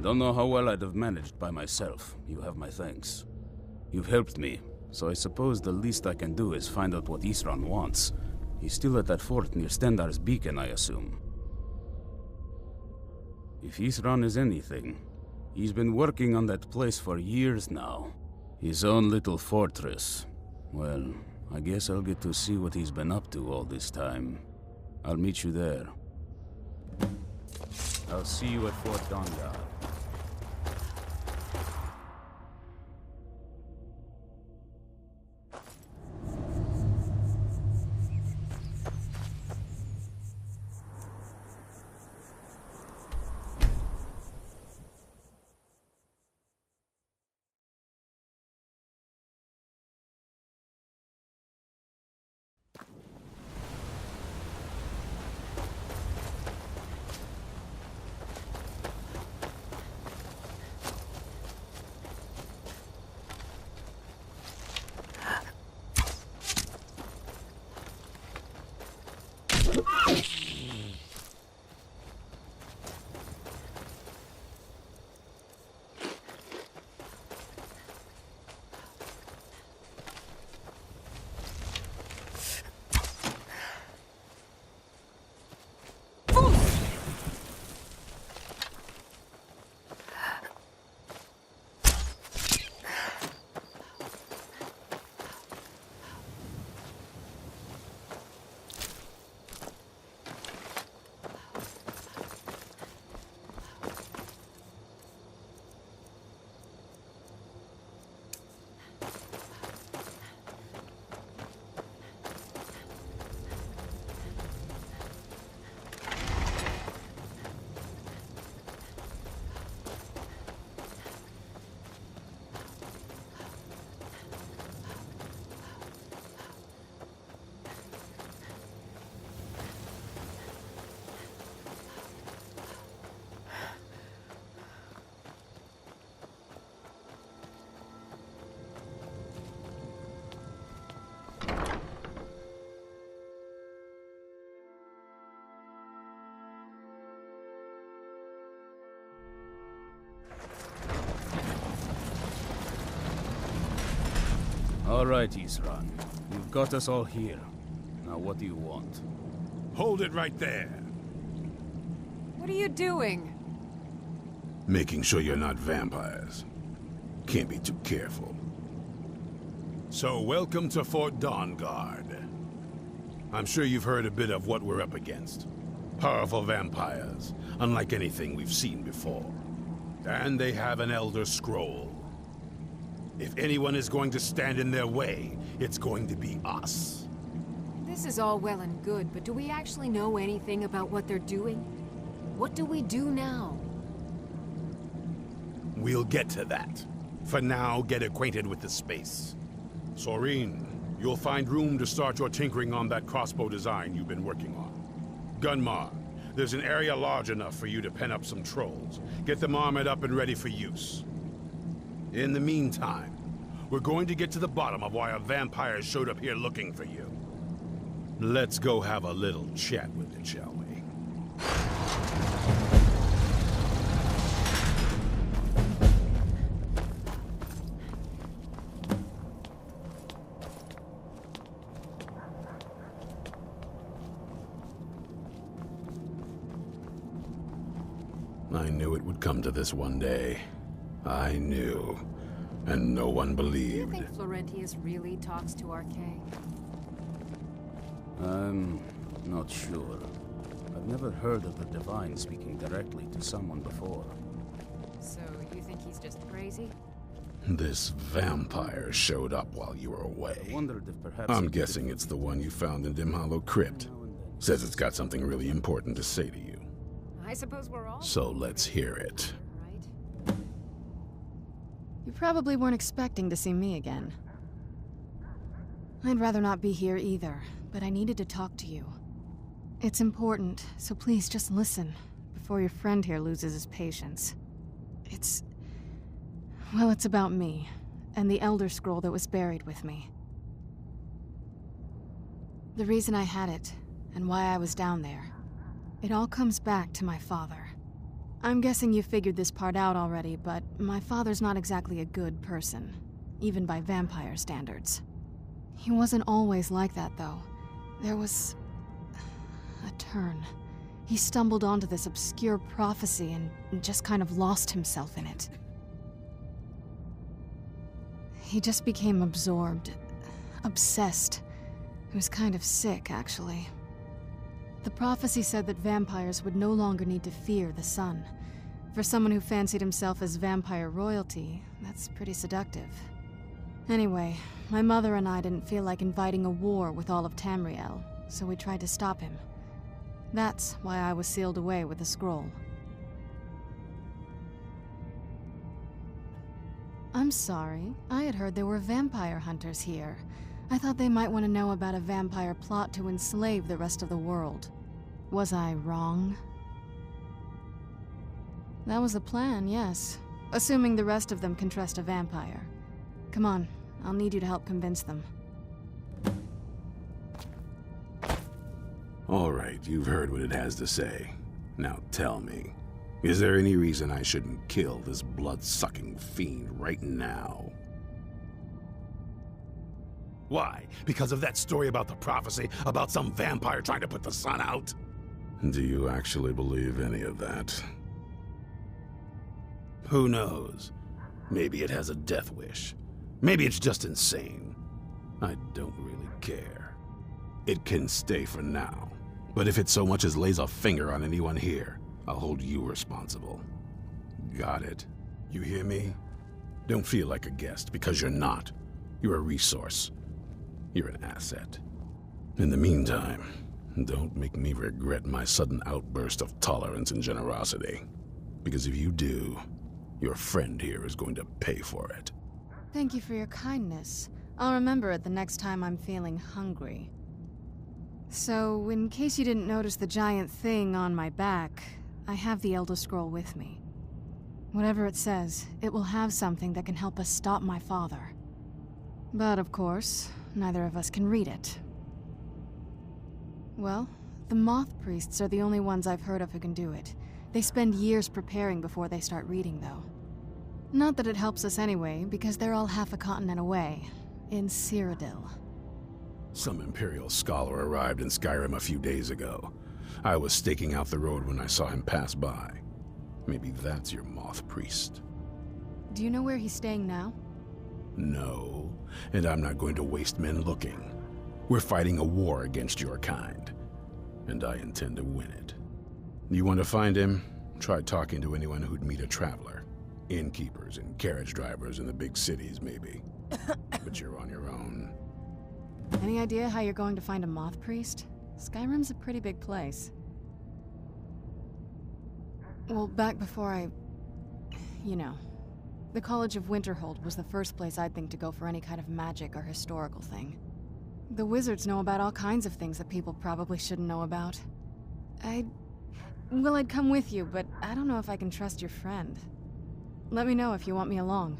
Don't know how well I'd have managed by myself. You have my thanks. You've helped me, so I suppose the least I can do is find out what Isran wants. He's still at that fort near Stendar's beacon, I assume. If Isran is anything, he's been working on that place for years now. His own little fortress. Well, I guess I'll get to see what he's been up to all this time. I'll meet you there. I'll see you at Fort dawngaurd. All right, Isran. You've got us all here. Now what do you want? Hold it right there. What are you doing? Making sure you're not vampires. Can't be too careful. So, welcome to Fort dawngaurd. I'm sure you've heard a bit of what we're up against. Powerful vampires, unlike anything we've seen before. And they have an Elder Scroll. If anyone is going to stand in their way, it's going to be us. This is all well and good, but do we actually know anything about what they're doing? What do we do now? We'll get to that. For now, get acquainted with the space. Soreen, you'll find room to start your tinkering on that crossbow design you've been working on. Gunmar, there's an area large enough for you to pen up some trolls. Get them armored up and ready for use. In the meantime, we're going to get to the bottom of why a vampire showed up here looking for you. Let's go have a little chat with it, shall we? I knew it would come to this one day. I knew. And no one believed. Do you think Florentius really talks to our king? I'm not sure. I've never heard of the Divine speaking directly to someone before. So, you think he's just crazy? This vampire showed up while you were away. I wondered if perhaps I'm guessing it's the one you found in Dim Hollow Crypt. Says it's got something really important to say to you. I suppose we're all... So let's hear it. Right? You probably weren't expecting to see me again. I'd rather not be here either, but I needed to talk to you. It's important, so please just listen, before your friend here loses his patience. Well, it's about me, and the Elder Scroll that was buried with me. The reason I had it, and why I was down there, it all comes back to my father. I'm guessing you figured this part out already, but my father's not exactly a good person, even by vampire standards. He wasn't always like that, though. There was a turn. He stumbled onto this obscure prophecy and just kind of lost himself in it. He just became absorbed, obsessed. He was kind of sick, actually. The prophecy said that vampires would no longer need to fear the sun. For someone who fancied himself as vampire royalty, that's pretty seductive. Anyway, my mother and I didn't feel like inviting a war with all of Tamriel, so we tried to stop him. That's why I was sealed away with the scroll. I'm sorry. I had heard there were vampire hunters here. I thought they might want to know about a vampire plot to enslave the rest of the world. Was I wrong? That was the plan, yes. Assuming the rest of them can trust a vampire. Come on, I'll need you to help convince them. All right, you've heard what it has to say. Now tell me, is there any reason I shouldn't kill this blood-sucking fiend right now? Why? Because of that story about the prophecy, about some vampire trying to put the sun out? Do you actually believe any of that? Who knows? Maybe it has a death wish. Maybe it's just insane. I don't really care. It can stay for now. But if it so much as lays a finger on anyone here, I'll hold you responsible. Got it? You hear me? Don't feel like a guest, because you're not. You're a resource. You're an asset. In the meantime, don't make me regret my sudden outburst of tolerance and generosity. Because if you do, your friend here is going to pay for it. Thank you for your kindness. I'll remember it the next time I'm feeling hungry. So, in case you didn't notice the giant thing on my back, I have the Elder Scroll with me. Whatever it says, it will have something that can help us stop my father. But of course, neither of us can read it. Well, the Moth Priests are the only ones I've heard of who can do it. They spend years preparing before they start reading, though. Not that it helps us anyway, because they're all half a continent away, in Cyrodiil. Some Imperial scholar arrived in Skyrim a few days ago. I was staking out the road when I saw him pass by. Maybe that's your Moth Priest. Do you know where he's staying now? No, and I'm not going to waste men looking. We're fighting a war against your kind, and I intend to win it. You want to find him? Try talking to anyone who'd meet a traveler. Innkeepers and carriage drivers in the big cities, maybe. But you're on your own. Any idea how you're going to find a Moth Priest? Skyrim's a pretty big place. Well, back before you know. The College of Winterhold was the first place I'd think to go for any kind of magic or historical thing. The wizards know about all kinds of things that people probably shouldn't know about. I'd come with you, but I don't know if I can trust your friend. Let me know if you want me along.